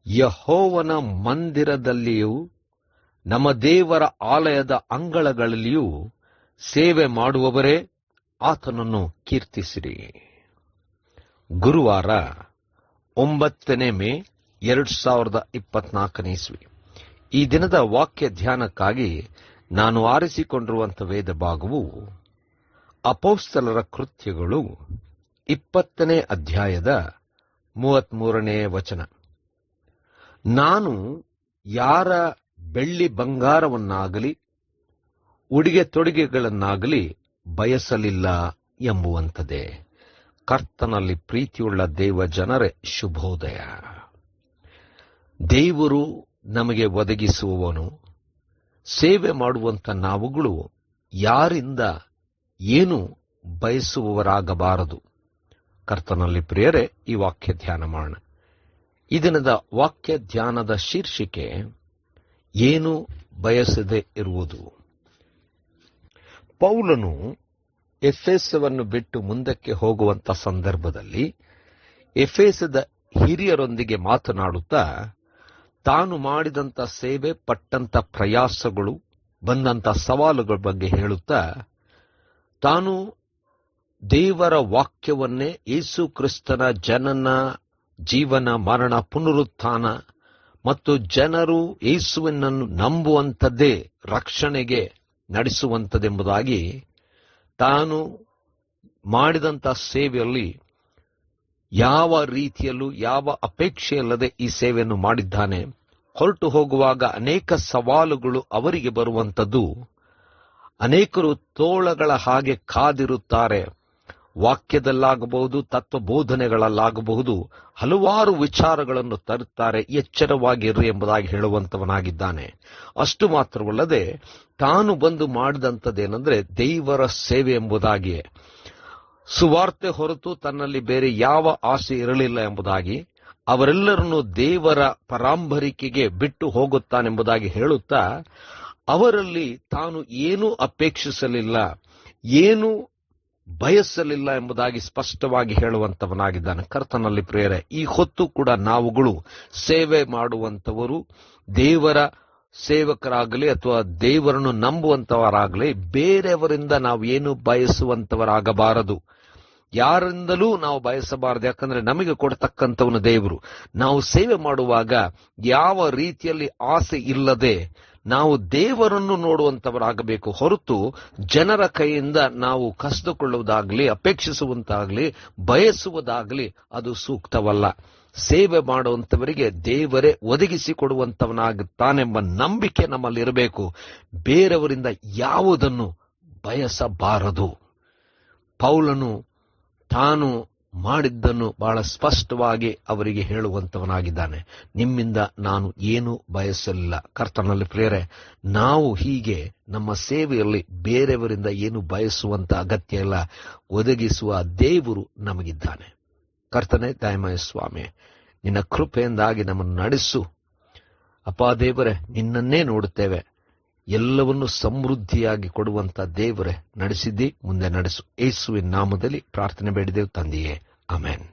ಯೆಹೋವನ ಮಂದಿರದಲ್ಲಿಯೂ ನಮ್ಮ ದೇವರ ಆಲಯದ ಅಂಗಳಗಳಲ್ಲಿಯೂ ಸೇವೆ ಮಾಡುವವರೇ ಆತನನ್ನು ಕೀರ್ತಿಸಿರಿ. ಗುರುವಾರ 9 ಮೇ 2024 ಇಸ್ವಿ. ಈ ದಿನದ ವಾಕ್ಯ ಧ್ಯಾನಕ್ಕಾಗಿ ನಾನು ಆರಿಸಿಕೊಂಡಿರುವಂಥ ವೇದ ಭಾಗವು ಅಪೊಸ್ತಲರ ಕೃತ್ಯಗಳು 20ನೇ ಅಧ್ಯಾಯದ 33ನೇ ವಚನ. ನಾನು ಯಾರ ಬೆಳ್ಳಿ ಬಂಗಾರವನ್ನಾಗಲಿ ಉಡುಗೆ ತೊಡುಗೆಗಳನ್ನಾಗಲಿ ಬಯಸಲಿಲ್ಲ ಎಂಬುವಂಥದ್ದೇ. ಕರ್ತನಲ್ಲಿ ಪ್ರೀತಿಯುಳ್ಳ ದೇವ ಜನರೇ, ಶುಭೋದಯ. ದೇವರು ನಮಗೆ ಒದಗಿಸುವವನು. ಸೇವೆ ಮಾಡುವಂಥ ನಾವುಗಳು ಯಾರಿಂದ ಏನು ಬಯಸುವವರಾಗಬಾರದು. ಕರ್ತನಲ್ಲಿ ಪ್ರಿಯರೇ, ಈ ವಾಕ್ಯ ಧ್ಯಾನ ಮಾಡೋಣ. ಈ ದಿನದ ವಾಕ್ಯ ಧ್ಯಾನದ ಶೀರ್ಷಿಕೆ ಏನು ಬಯಸದೆ ಇರುವುದು. ಪೌಲನು ಎಫೆಸವನ್ನು ಬಿಟ್ಟು ಮುಂದಕ್ಕೆ ಹೋಗುವಂಥ ಸಂದರ್ಭದಲ್ಲಿ ಎಫೆಸದ ಹಿರಿಯರೊಂದಿಗೆ ಮಾತನಾಡುತ್ತಾ ತಾನು ಮಾಡಿದಂಥ ಸೇವೆ, ಪಟ್ಟಂಥ ಪ್ರಯಾಸಗಳು, ಬಂದಂಥ ಸವಾಲುಗಳ ಬಗ್ಗೆ ಹೇಳುತ್ತಾ ತಾನು ದೇವರ ವಾಕ್ಯವನ್ನೇ, ಯೇಸು ಕ್ರಿಸ್ತನ ಜನನ, ಜೀವನ, ಮರಣ, ಪುನರುತ್ಥಾನ ಮತ್ತು ಜನರು ಯೇಸುವನ್ನು ನಂಬುವಂಥದ್ದೇ ರಕ್ಷಣೆಗೆ ನಡೆಸುವಂಥದ್ದೆಂಬುದಾಗಿ ತಾನು ಮಾಡಿದಂಥ ಸೇವೆಯಲ್ಲಿ ಯಾವ ರೀತಿಯಲ್ಲೂ ಯಾವ ಅಪೇಕ್ಷೆಯಲ್ಲದೆ ಈ ಸೇವೆಯನ್ನು ಮಾಡಿದ್ದಾನೆ. ಹೊರಟು ಹೋಗುವಾಗ ಅನೇಕ ಸವಾಲುಗಳು ಅವರಿಗೆ ಬರುವಂಥದ್ದು. ಅನೇಕರು ತೋಳಗಳ ಹಾಗೆ ಕಾದಿರುತ್ತಾರೆ. ವಾಕ್ಯದಲ್ಲಾಗಬಹುದು, ತತ್ವಬೋಧನೆಗಳಲ್ಲಾಗಬಹುದು, ಹಲವಾರು ವಿಚಾರಗಳನ್ನು ತರುತ್ತಾರೆ. ಎಚ್ಚರವಾಗಿರ್ರಿ ಎಂಬುದಾಗಿ ಹೇಳುವಂತವನಾಗಿದ್ದಾನೆ. ಅಷ್ಟು ಮಾತ್ರವಲ್ಲದೆ ತಾನು ಬಂದು ಮಾಡಿದಂಥದ್ದೇನೆಂದರೆ ದೇವರ ಸೇವೆ ಎಂಬುದಾಗಿಯೇ. ಸುವಾರ್ತೆ ಹೊರತು ತನ್ನಲ್ಲಿ ಬೇರೆ ಯಾವ ಆಸೆ ಇರಲಿಲ್ಲ ಎಂಬುದಾಗಿ, ಅವರೆಲ್ಲರನ್ನು ದೇವರ ಪರಾಂಬರಿಕೆಗೆ ಬಿಟ್ಟು ಹೋಗುತ್ತಾನೆಂಬುದಾಗಿ ಹೇಳುತ್ತಾ ಅವರಲ್ಲಿ ತಾನು ಏನೂ ಅಪೇಕ್ಷಿಸಲಿಲ್ಲ, ಏನೂ ಬಯಸಲಿಲ್ಲ ಎಂಬುದಾಗಿ ಸ್ಪಷ್ಟವಾಗಿ ಹೇಳುವಂತವನಾಗಿದ್ದಾನೆ. ಕರ್ತನಲ್ಲಿ ಪ್ರಿಯರೇ, ಈ ಹೊತ್ತು ಕೂಡ ನಾವುಗಳು ಸೇವೆ ಮಾಡುವಂಥವರು, ದೇವರ ಸೇವಕರಾಗಲಿ ಅಥವಾ ದೇವರನ್ನು ನಂಬುವಂಥವರಾಗಲಿ ಬೇರೆಯವರಿಂದ ನಾವು ಏನು ಬಯಸುವಂಥವರಾಗಬಾರದು. ಯಾರಿಂದಲೂ ನಾವು ಬಯಸಬಾರದು. ಯಾಕಂದ್ರೆ ನಮಗೆ ಕೊಡತಕ್ಕಂಥವನು ದೇವರು. ನಾವು ಸೇವೆ ಮಾಡುವಾಗ ಯಾವ ರೀತಿಯಲ್ಲಿ ಆಸೆ ಇಲ್ಲದೆ ನಾವು ದೇವರನ್ನು ನೋಡುವಂಥವರಾಗಬೇಕು ಹೊರತು ಜನರ ಕೈಯಿಂದ ನಾವು ಕಸಿದುಕೊಳ್ಳುವುದಾಗಲಿ, ಅಪೇಕ್ಷಿಸುವಂತಾಗಲಿ, ಬಯಸುವುದಾಗಲಿ ಅದು ಸೂಕ್ತವಲ್ಲ. ಸೇವೆ ಮಾಡುವಂಥವರಿಗೆ ದೇವರೇ ಒದಗಿಸಿಕೊಡುವಂಥವನಾಗುತ್ತಾನೆಂಬ ನಂಬಿಕೆ ನಮ್ಮಲ್ಲಿರಬೇಕು. ಬೇರೆಯವರಿಂದ ಯಾವುದನ್ನು ಬಯಸಬಾರದು. ಪೌಲನು ತಾನು ಮಾಡಿದ್ದನ್ನು ಬಹಳ ಸ್ಪಷ್ಟವಾಗಿ ಅವರಿಗೆ ಹೇಳುವಂತವನಾಗಿದ್ದಾನೆ. ನಿಮ್ಮಿಂದ ನಾನು ಏನು ಬಯಸಲಿಲ್ಲ. ಕರ್ತನಲ್ಲಿ ಪ್ರಿಯರೇ, ನಾವು ಹೀಗೆ ನಮ್ಮ ಸೇವೆಯಲ್ಲಿ ಬೇರೆಯವರಿಂದ ಏನು ಬಯಸುವಂತ ಅಗತ್ಯ ಇಲ್ಲ. ಒದಗಿಸುವ ದೇವರು ನಮಗಿದ್ದಾನೆ. ಕರ್ತನೇ, ದಯಮಯ ಸ್ವಾಮಿ, ನಿನ್ನ ಕೃಪೆಯಿಂದಾಗಿ ನಮ್ಮನ್ನು ನಡೆಸು. ಅಪ್ಪ ದೇವರೇ, ನಿನ್ನನ್ನೇ ನೋಡುತ್ತೇವೆ. ಎಲ್ಲವನ್ನೂ ಸಮೃದ್ಧಿಯಾಗಿ ಕೊಡುವಂತ ದೇವರೇ, ನಡೆಸಿದ್ದಿ, ಮುಂದೆ ನಡೆಸು. ಯೇಸುವಿನ ನಾಮದಲ್ಲಿ ಪ್ರಾರ್ಥನೆ ಬೇಡಿದೆವು ತಂದೆಯೇ, ಆಮೆನ್.